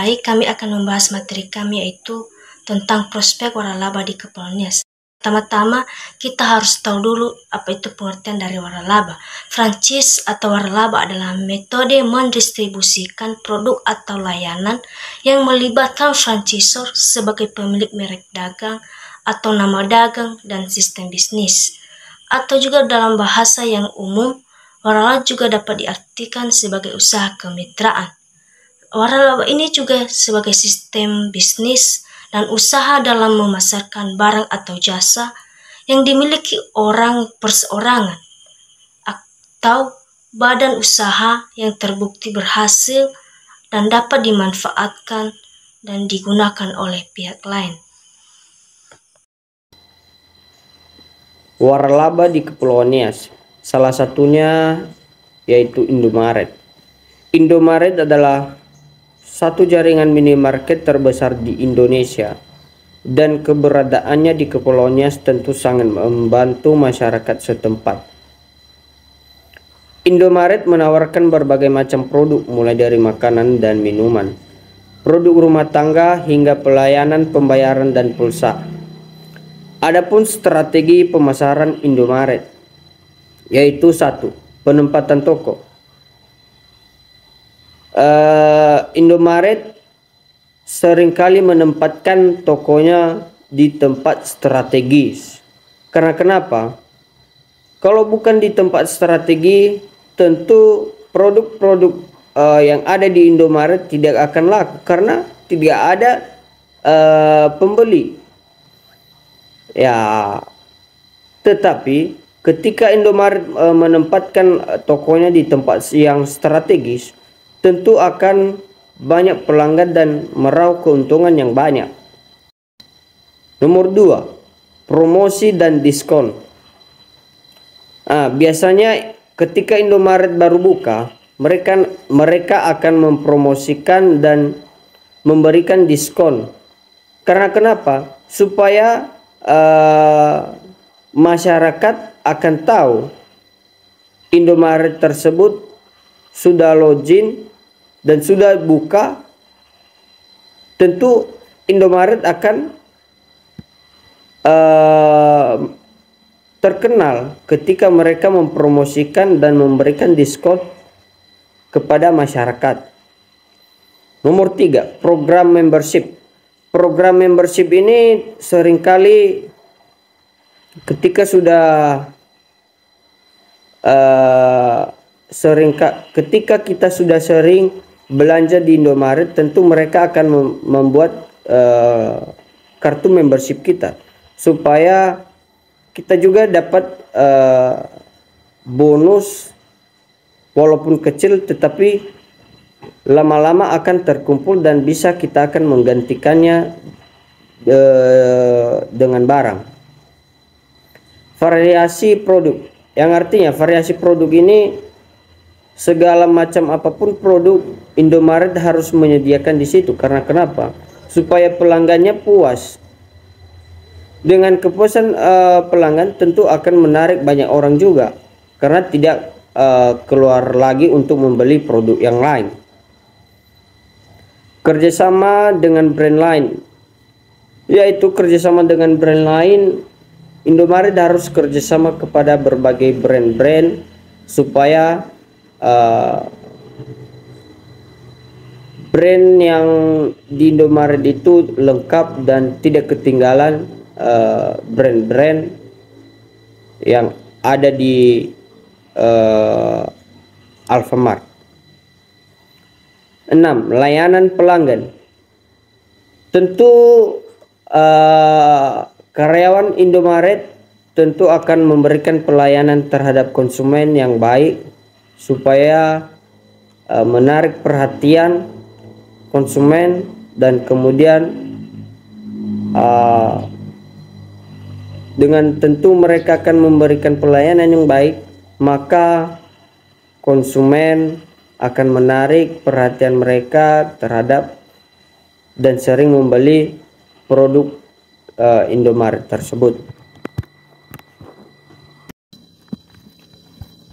baik, kami akan membahas materi kami yaitu tentang prospek waralaba di Kepulauan Nias. Pertama-tama, kita harus tahu dulu apa itu pengertian dari waralaba. Franchise atau waralaba adalah metode mendistribusikan produk atau layanan yang melibatkan franchisor sebagai pemilik merek dagang atau nama dagang dan sistem bisnis. Atau juga dalam bahasa yang umum, waralaba juga dapat diartikan sebagai usaha kemitraan. Waralaba ini juga sebagai sistem bisnis dan usaha dalam memasarkan barang atau jasa yang dimiliki orang perseorangan atau badan usaha yang terbukti berhasil dan dapat dimanfaatkan dan digunakan oleh pihak lain. Waralaba di Kepulauan Nias, salah satunya yaitu Indomaret. Indomaret adalah satu jaringan minimarket terbesar di Indonesia dan keberadaannya di Kepulauan Nias tentu sangat membantu masyarakat setempat. Indomaret menawarkan berbagai macam produk mulai dari makanan dan minuman, produk rumah tangga hingga pelayanan pembayaran dan pulsa. Adapun strategi pemasaran Indomaret yaitu 1. Penempatan toko. Indomaret seringkali menempatkan tokonya di tempat strategis. Karena kenapa? Kalau bukan di tempat strategi, tentu produk-produk yang ada di Indomaret tidak akan laku karena tidak ada pembeli. Ya, tetapi ketika Indomaret menempatkan tokonya di tempat yang strategis, tentu akan banyak pelanggan dan meraup keuntungan yang banyak. Nomor 2, promosi dan diskon. Biasanya ketika Indomaret baru buka, mereka akan mempromosikan dan memberikan diskon. Karena kenapa? Supaya masyarakat akan tahu Indomaret tersebut sudah login dan sudah buka. Tentu Indomaret akan terkenal ketika mereka mempromosikan dan memberikan diskon kepada masyarakat. Nomor 3, program membership. Program membership ini seringkali ketika sudah ketika kita sudah sering belanja di Indomaret, tentu mereka akan membuat kartu membership kita supaya kita juga dapat bonus walaupun kecil, tetapi lama-lama akan terkumpul dan bisa kita akan menggantikannya dengan barang. Variasi produk, yang artinya variasi produk ini segala macam apapun produk Indomaret harus menyediakan di situ. Karena kenapa? Supaya pelanggannya puas. Dengan kepuasan pelanggan tentu akan menarik banyak orang juga, karena tidak keluar lagi untuk membeli produk yang lain. Kerjasama dengan brand lain, yaitu kerjasama dengan brand lain. Indomaret harus kerjasama kepada berbagai brand-brand supaya brand yang di Indomaret itu lengkap dan tidak ketinggalan brand-brand yang ada di Alfamart. 6. Layanan pelanggan. Tentu karyawan Indomaret tentu akan memberikan pelayanan terhadap konsumen yang baik supaya menarik perhatian konsumen, dan kemudian dengan tentu mereka akan memberikan pelayanan yang baik, maka konsumen akan menarik perhatian mereka terhadap dan sering membeli produk Indomaret tersebut.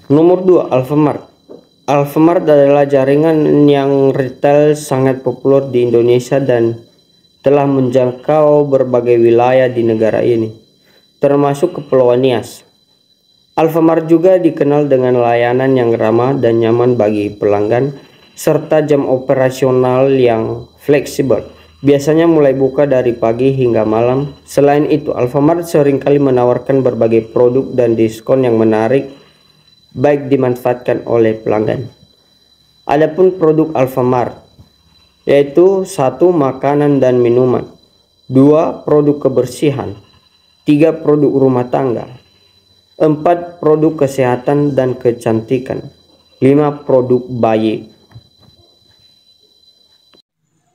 Nomor 2, Alfamart. Alfamart adalah jaringan yang retail sangat populer di Indonesia dan telah menjangkau berbagai wilayah di negara ini, termasuk Kepulauan Nias. Alfamart juga dikenal dengan layanan yang ramah dan nyaman bagi pelanggan, serta jam operasional yang fleksibel. Biasanya mulai buka dari pagi hingga malam. Selain itu, Alfamart seringkali menawarkan berbagai produk dan diskon yang menarik, baik dimanfaatkan oleh pelanggan. Adapun produk Alfamart, yaitu 1. Makanan dan minuman, 2. Produk kebersihan, 3. Produk rumah tangga, 4. Produk kesehatan dan kecantikan, 5. Produk bayi.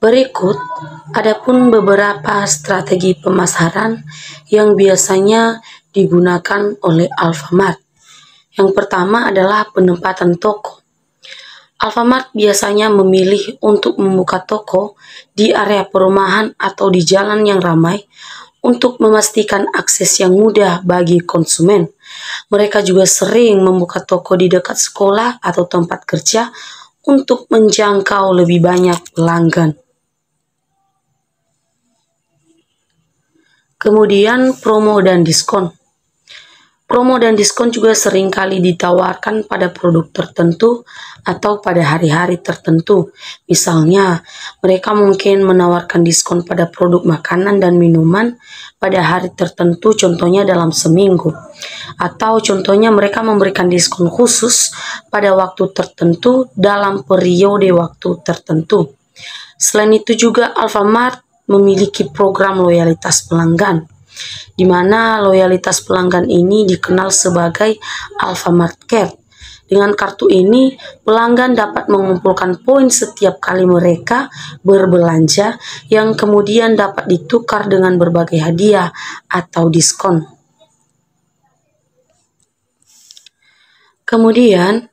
Berikut adapun beberapa strategi pemasaran yang biasanya digunakan oleh Alfamart. Yang pertama adalah penempatan toko. Alfamart biasanya memilih untuk membuka toko di area perumahan atau di jalan yang ramai untuk memastikan akses yang mudah bagi konsumen. Mereka juga sering membuka toko di dekat sekolah atau tempat kerja untuk menjangkau lebih banyak pelanggan. Kemudian promo dan diskon. Promo dan diskon juga seringkali ditawarkan pada produk tertentu atau pada hari-hari tertentu. Misalnya, mereka mungkin menawarkan diskon pada produk makanan dan minuman pada hari tertentu, contohnya dalam seminggu. Atau contohnya mereka memberikan diskon khusus pada waktu tertentu dalam periode waktu tertentu. Selain itu juga Alfamart memiliki program loyalitas pelanggan, di mana loyalitas pelanggan ini dikenal sebagai Alfamart Care. Dengan kartu ini, pelanggan dapat mengumpulkan poin setiap kali mereka berbelanja yang kemudian dapat ditukar dengan berbagai hadiah atau diskon. Kemudian,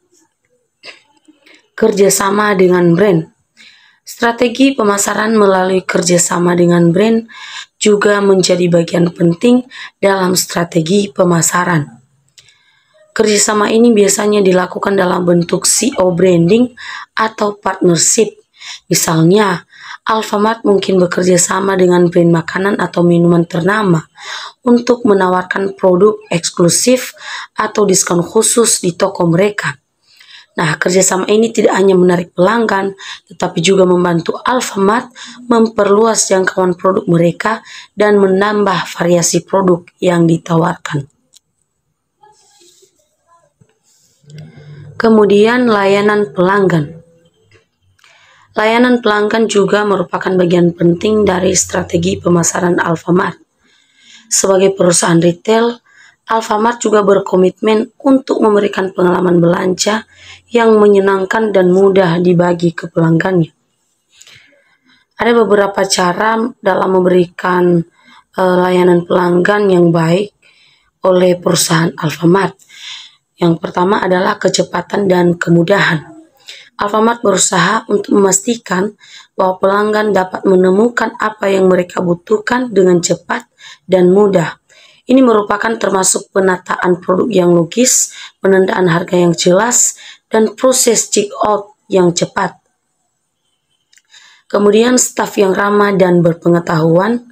kerjasama dengan brand. Strategi pemasaran melalui kerjasama dengan brand juga menjadi bagian penting dalam strategi pemasaran. Kerjasama ini biasanya dilakukan dalam bentuk CO branding atau partnership. Misalnya, Alfamart mungkin bekerja sama dengan brand makanan atau minuman ternama untuk menawarkan produk eksklusif atau diskon khusus di toko mereka. Nah, kerjasama ini tidak hanya menarik pelanggan, tetapi juga membantu Alfamart memperluas jangkauan produk mereka dan menambah variasi produk yang ditawarkan. Kemudian layanan pelanggan. Layanan pelanggan juga merupakan bagian penting dari strategi pemasaran Alfamart. Sebagai perusahaan retail, Alfamart juga berkomitmen untuk memberikan pengalaman belanja yang menyenangkan dan mudah dibagi ke pelanggannya. Ada beberapa cara dalam memberikan layanan pelanggan yang baik oleh perusahaan Alfamart. Yang pertama adalah kecepatan dan kemudahan. Alfamart berusaha untuk memastikan bahwa pelanggan dapat menemukan apa yang mereka butuhkan dengan cepat dan mudah. Ini merupakan termasuk penataan produk yang logis, penandaan harga yang jelas, dan proses check-out yang cepat. Kemudian staf yang ramah dan berpengetahuan,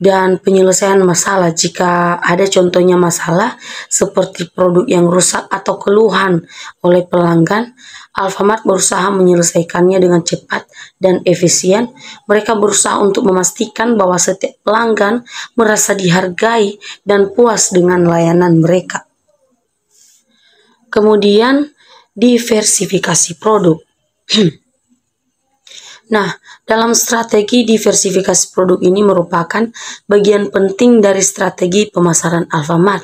dan penyelesaian masalah jika ada contohnya masalah seperti produk yang rusak atau keluhan oleh pelanggan. Alfamart berusaha menyelesaikannya dengan cepat dan efisien. Mereka berusaha untuk memastikan bahwa setiap pelanggan merasa dihargai dan puas dengan layanan mereka. Kemudian diversifikasi produk. Nah, dalam strategi diversifikasi produk ini merupakan bagian penting dari strategi pemasaran Alfamart.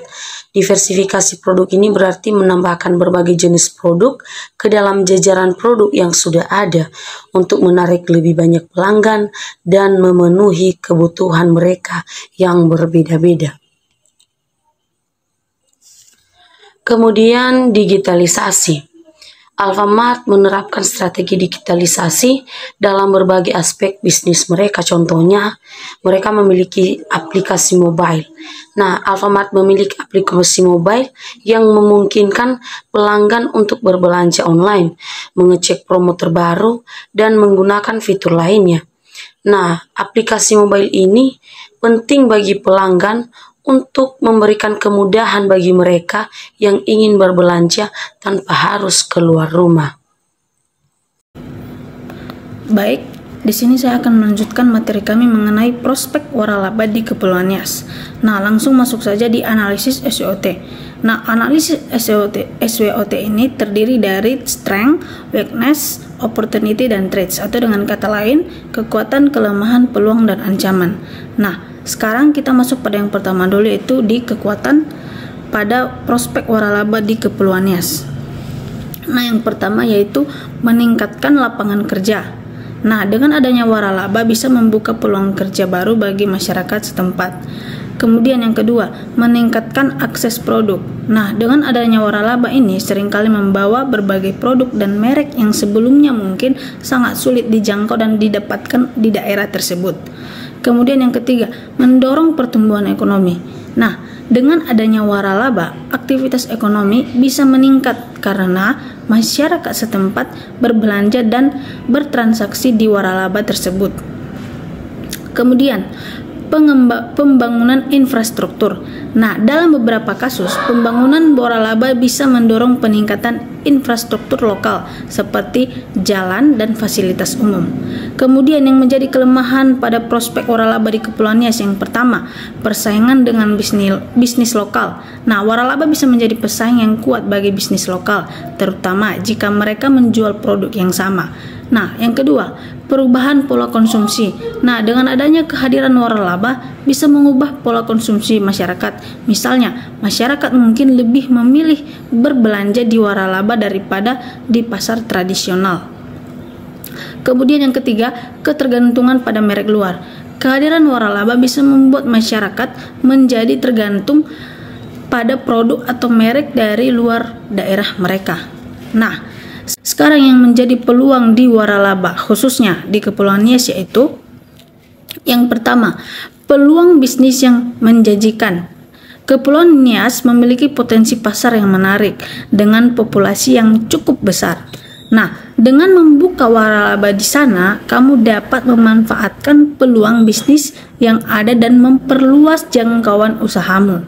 Diversifikasi produk ini berarti menambahkan berbagai jenis produk ke dalam jajaran produk yang sudah ada untuk menarik lebih banyak pelanggan dan memenuhi kebutuhan mereka yang berbeda-beda. Kemudian digitalisasi. Alfamart menerapkan strategi digitalisasi dalam berbagai aspek bisnis mereka. Contohnya, mereka memiliki aplikasi mobile. Nah, Alfamart memiliki aplikasi mobile yang memungkinkan pelanggan untuk berbelanja online, mengecek promo terbaru, dan menggunakan fitur lainnya. Nah, aplikasi mobile ini penting bagi pelanggan untuk memberikan kemudahan bagi mereka yang ingin berbelanja tanpa harus keluar rumah. Baik, di sini saya akan melanjutkan materi kami mengenai prospek waralaba di Kepulauan Nias. Nah, langsung masuk saja di analisis SWOT. Nah, analisis SWOT ini terdiri dari strength, weakness, opportunity, dan threats, atau dengan kata lain, kekuatan, kelemahan, peluang, dan ancaman. Nah, sekarang kita masuk pada yang pertama dulu, yaitu di kekuatan pada prospek waralaba di Kepulauan Nias. Nah, yang pertama yaitu meningkatkan lapangan kerja. Nah, dengan adanya waralaba bisa membuka peluang kerja baru bagi masyarakat setempat. Kemudian yang kedua, meningkatkan akses produk. Nah, dengan adanya waralaba ini seringkali membawa berbagai produk dan merek yang sebelumnya mungkin sangat sulit dijangkau dan didapatkan di daerah tersebut. Kemudian yang ketiga, mendorong pertumbuhan ekonomi. Nah, dengan adanya waralaba, aktivitas ekonomi bisa meningkat karena masyarakat setempat berbelanja dan bertransaksi di waralaba tersebut. Kemudian, pembangunan infrastruktur. Nah, dalam beberapa kasus, pembangunan waralaba bisa mendorong peningkatan infrastruktur lokal seperti jalan dan fasilitas umum. Kemudian yang menjadi kelemahan pada prospek waralaba di Kepulauan Nias, yang pertama, persaingan dengan bisnis lokal. Nah, waralaba bisa menjadi pesaing yang kuat bagi bisnis lokal, terutama jika mereka menjual produk yang sama. Nah, yang kedua, perubahan pola konsumsi. Nah, dengan adanya kehadiran waralaba bisa mengubah pola konsumsi masyarakat. Misalnya, masyarakat mungkin lebih memilih berbelanja di waralaba daripada di pasar tradisional. Kemudian yang ketiga, ketergantungan pada merek luar. Kehadiran waralaba bisa membuat masyarakat menjadi tergantung pada produk atau merek dari luar daerah mereka. Nah, sekarang yang menjadi peluang di waralaba khususnya di Kepulauan Nias yaitu yang pertama, peluang bisnis yang menjanjikan. Kepulauan Nias memiliki potensi pasar yang menarik dengan populasi yang cukup besar. Nah, dengan membuka waralaba di sana, kamu dapat memanfaatkan peluang bisnis yang ada dan memperluas jangkauan usahamu.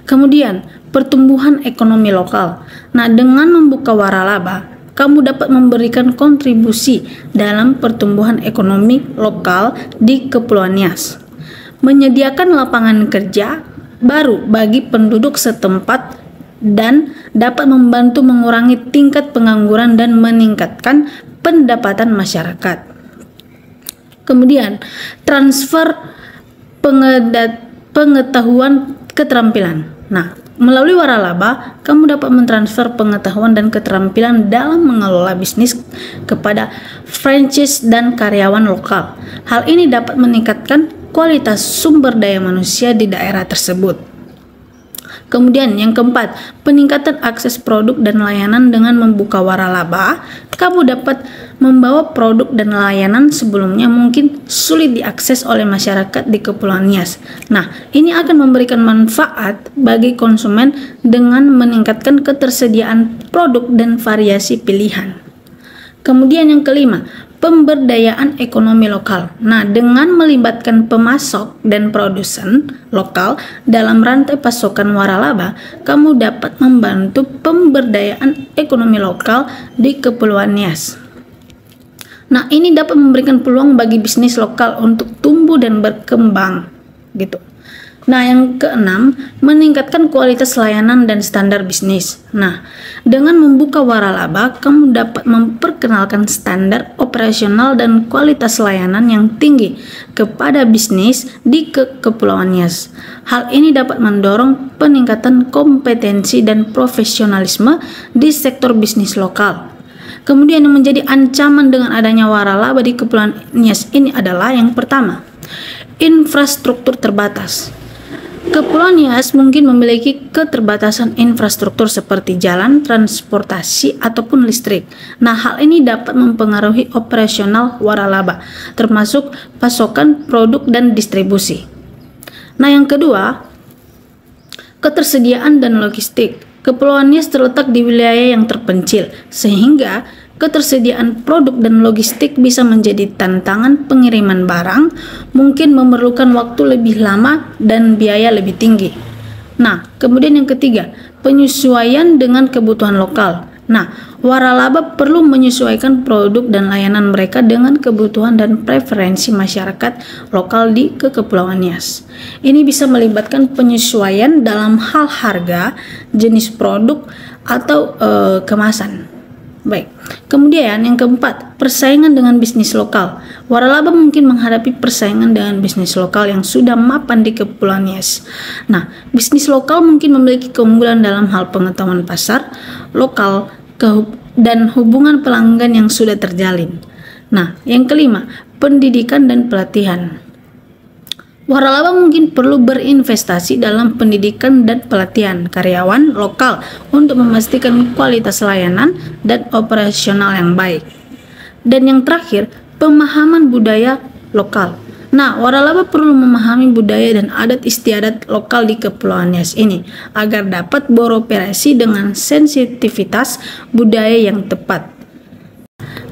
Kemudian, pertumbuhan ekonomi lokal. Nah, dengan membuka waralaba, kamu dapat memberikan kontribusi dalam pertumbuhan ekonomi lokal di Kepulauan Nias, menyediakan lapangan kerja baru bagi penduduk setempat, dan dapat membantu mengurangi tingkat pengangguran dan meningkatkan pendapatan masyarakat. Kemudian, transfer pengetahuan keterampilan. Nah, melalui waralaba, kamu dapat mentransfer pengetahuan dan keterampilan dalam mengelola bisnis kepada franchise dan karyawan lokal. Hal ini dapat meningkatkan kualitas sumber daya manusia di daerah tersebut. Kemudian yang keempat, peningkatan akses produk dan layanan. Dengan membuka waralaba, kamu dapat membawa produk dan layanan sebelumnya mungkin sulit diakses oleh masyarakat di Kepulauan Nias. Nah, ini akan memberikan manfaat bagi konsumen dengan meningkatkan ketersediaan produk dan variasi pilihan. Kemudian yang kelima, pemberdayaan ekonomi lokal. Nah, dengan melibatkan pemasok dan produsen lokal dalam rantai pasokan waralaba, kamu dapat membantu pemberdayaan ekonomi lokal di Kepulauan Nias. Nah, ini dapat memberikan peluang bagi bisnis lokal untuk tumbuh dan berkembang, gitu. Nah, yang keenam, meningkatkan kualitas layanan dan standar bisnis. Nah, dengan membuka waralaba, kamu dapat memperkenalkan standar operasional dan kualitas layanan yang tinggi kepada bisnis di Kepulauan Nias. Hal ini dapat mendorong peningkatan kompetensi dan profesionalisme di sektor bisnis lokal. Kemudian yang menjadi ancaman dengan adanya waralaba di Kepulauan Nias ini adalah yang pertama, infrastruktur terbatas. Kepulauan Nias mungkin memiliki keterbatasan infrastruktur seperti jalan, transportasi, ataupun listrik. Nah, hal ini dapat mempengaruhi operasional waralaba, termasuk pasokan produk dan distribusi. Nah, yang kedua, ketersediaan dan logistik. Kepulauan Nias terletak di wilayah yang terpencil, sehingga ketersediaan produk dan logistik bisa menjadi tantangan. Pengiriman barang mungkin memerlukan waktu lebih lama dan biaya lebih tinggi. Nah, kemudian yang ketiga, penyesuaian dengan kebutuhan lokal. Nah, waralaba perlu menyesuaikan produk dan layanan mereka dengan kebutuhan dan preferensi masyarakat lokal di Kepulauan Nias. Ini bisa melibatkan penyesuaian dalam hal harga, jenis produk, atau kemasan. Baik, kemudian yang keempat, persaingan dengan bisnis lokal. Waralaba mungkin menghadapi persaingan dengan bisnis lokal yang sudah mapan di Kepulauan Nias. Nah, bisnis lokal mungkin memiliki keunggulan dalam hal pengetahuan pasar lokal dan hubungan pelanggan yang sudah terjalin. Nah, yang kelima, pendidikan dan pelatihan. Waralaba mungkin perlu berinvestasi dalam pendidikan dan pelatihan karyawan lokal untuk memastikan kualitas layanan dan operasional yang baik. Dan yang terakhir, pemahaman budaya lokal. Nah, waralaba perlu memahami budaya dan adat istiadat lokal di Kepulauan Nias ini agar dapat beroperasi dengan sensitivitas budaya yang tepat.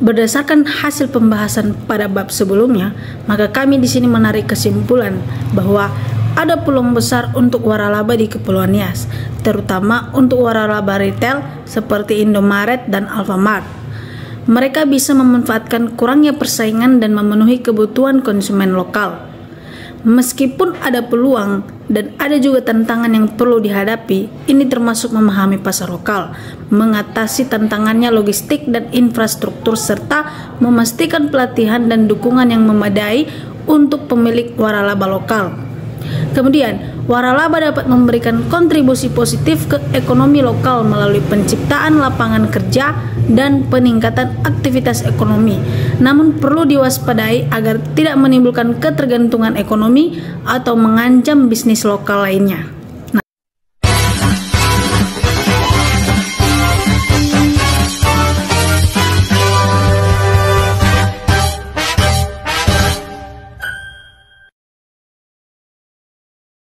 Berdasarkan hasil pembahasan pada bab sebelumnya, maka kami di sini menarik kesimpulan bahwa ada peluang besar untuk waralaba di Kepulauan Nias, terutama untuk waralaba retail seperti Indomaret dan Alfamart. Mereka bisa memanfaatkan kurangnya persaingan dan memenuhi kebutuhan konsumen lokal. Meskipun ada peluang dan ada juga tantangan yang perlu dihadapi, ini termasuk memahami pasar lokal, mengatasi tantangannya logistik dan infrastruktur, serta memastikan pelatihan dan dukungan yang memadai untuk pemilik waralaba lokal. Kemudian, waralaba dapat memberikan kontribusi positif ke ekonomi lokal melalui penciptaan lapangan kerja dan peningkatan aktivitas ekonomi. Namun perlu diwaspadai agar tidak menimbulkan ketergantungan ekonomi atau mengancam bisnis lokal lainnya.